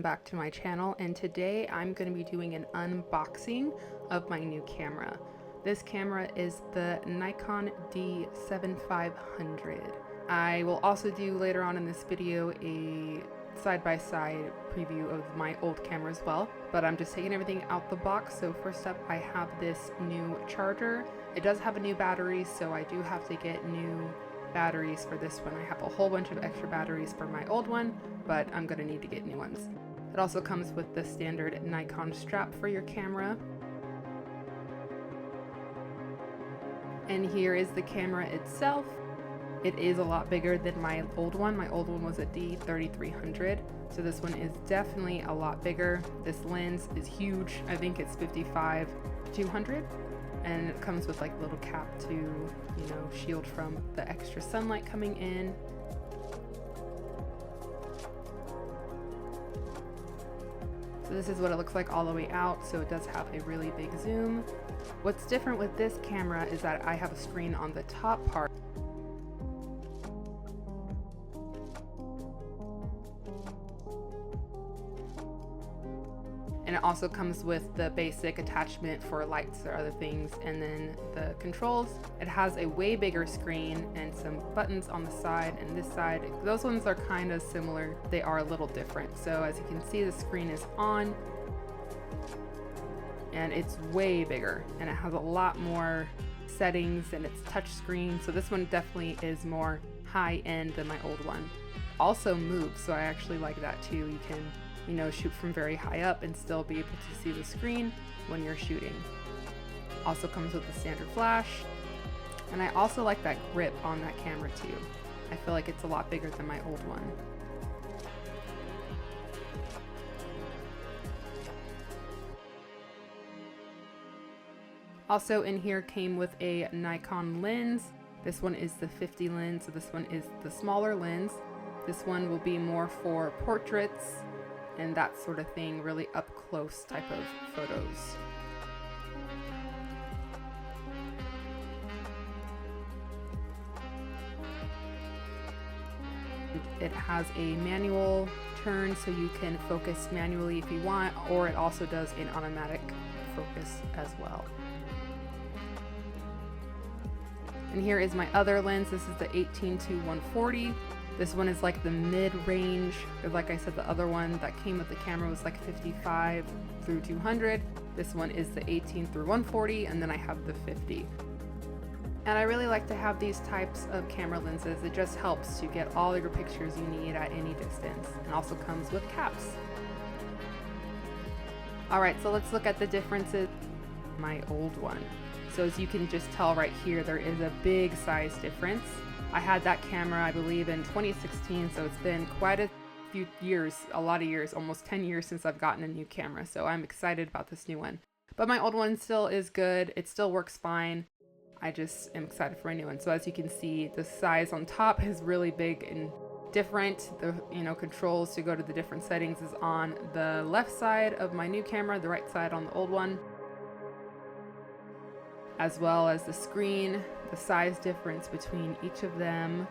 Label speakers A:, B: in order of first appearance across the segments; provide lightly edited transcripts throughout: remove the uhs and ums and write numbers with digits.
A: welcome back to my channel, and today I'm going to be doing an unboxing of my new camera. This camera is the Nikon D7500. I will also do later on in this video a side-by-side preview of my old camera as well, but I'm just taking everything out the box. So first up, I have this new charger. It does have a new battery, so I do have to get new batteries for this one. I have a whole bunch of extra batteries for my old one, but I'm going to need to get new ones. It also comes with the standard Nikon strap for your camera. And here is the camera itself. It is a lot bigger than my old one. My old one was a D3300, so this one is definitely a lot bigger. This lens is huge. I think it's 55-200, and it comes with like a little cap to, shield from the extra sunlight coming in. So this is what it looks like all the way out, so it does have a really big zoom. What's different with this camera is that I have a screen on the top part. And it also comes with the basic attachment for lights or other things, and then the controls. It has a way bigger screen and some buttons on the side and this side. Those ones are kind of similar. They are a little different. So as you can see, the screen is on and it's way bigger, and it has a lot more settings, and it's touch screen. So this one definitely is more high end than my old one. Also moves, so I actually like that too. You can shoot from very high up and still be able to see the screen when you're shooting. Also comes with a standard flash, and I also like that grip on that camera too. I feel like it's a lot bigger than my old one. Also in here came with a Nikon lens. This one is the 50 lens, so this one is the smaller lens. This one will be more for portraits and that sort of thing, really up close type of photos. It has a manual turn, so you can focus manually if you want, or it also does an automatic focus as well. And here is my other lens. This is the 18-140. This one is like the mid-range. Like I said, the other one that came with the camera was like 55-200. This one is the 18-140, and then I have the 50. And I really like to have these types of camera lenses. It just helps to get all your pictures you need at any distance, and also comes with caps. Alright, so let's look at the differences. My old one. So as you can just tell right here, there is a big size difference. I had that camera, I believe, in 2016, so it's been quite a few years, a lot of years, almost 10 years since I've gotten a new camera, so I'm excited about this new one. But my old one still is good, it still works fine. I just am excited for my new one. So as you can see, the size on top is really big and different. The controls to go to the different settings is on the left side of my new camera, the right side on the old one, as well as the screen, the size difference between each of them,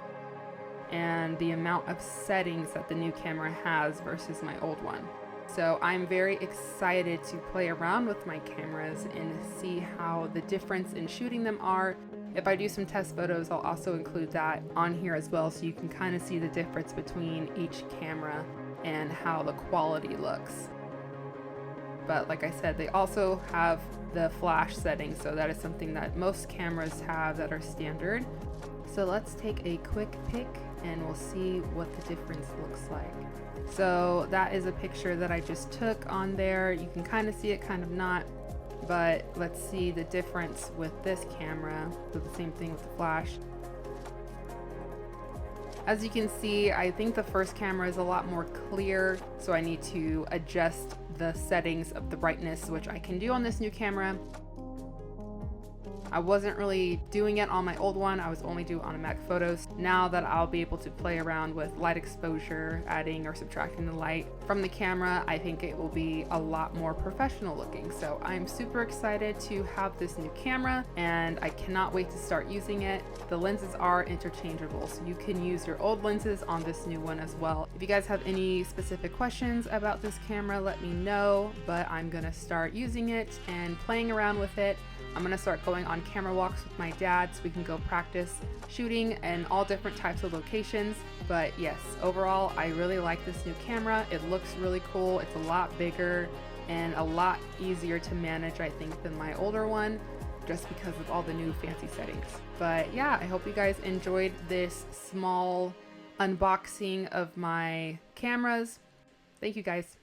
A: and the amount of settings that the new camera has versus my old one. So I'm very excited to play around with my cameras and see how the difference in shooting them are. If I do some test photos, I'll also include that on here as well, so you can kind of see the difference between each camera and how the quality looks. But like I said, they also have the flash setting, so that is something that most cameras have that are standard. So let's take a quick pic and we'll see what the difference looks like. So that is a picture that I just took on there. You can kind of see it, kind of not, but let's see the difference with this camera. So the same thing with the flash. As you can see, I think the first camera is a lot more clear, so I need to adjust the settings of the brightness, which I can do on this new camera. I wasn't really doing it on my old one. I was only doing automatic photos. Now that I'll be able to play around with light exposure, adding or subtracting the light from the camera, I think it will be a lot more professional looking. So I'm super excited to have this new camera, and I cannot wait to start using it. The lenses are interchangeable, so you can use your old lenses on this new one as well. If you guys have any specific questions about this camera, let me know, but I'm gonna start using it and playing around with it. I'm gonna start going on camera walks with my dad so we can go practice shooting in all different types of locations. But yes, overall, I really like this new camera. It looks really cool. It's a lot bigger and a lot easier to manage, I think, than my older one, just because of all the new fancy settings. But yeah, I hope you guys enjoyed this small unboxing of my cameras. Thank you guys.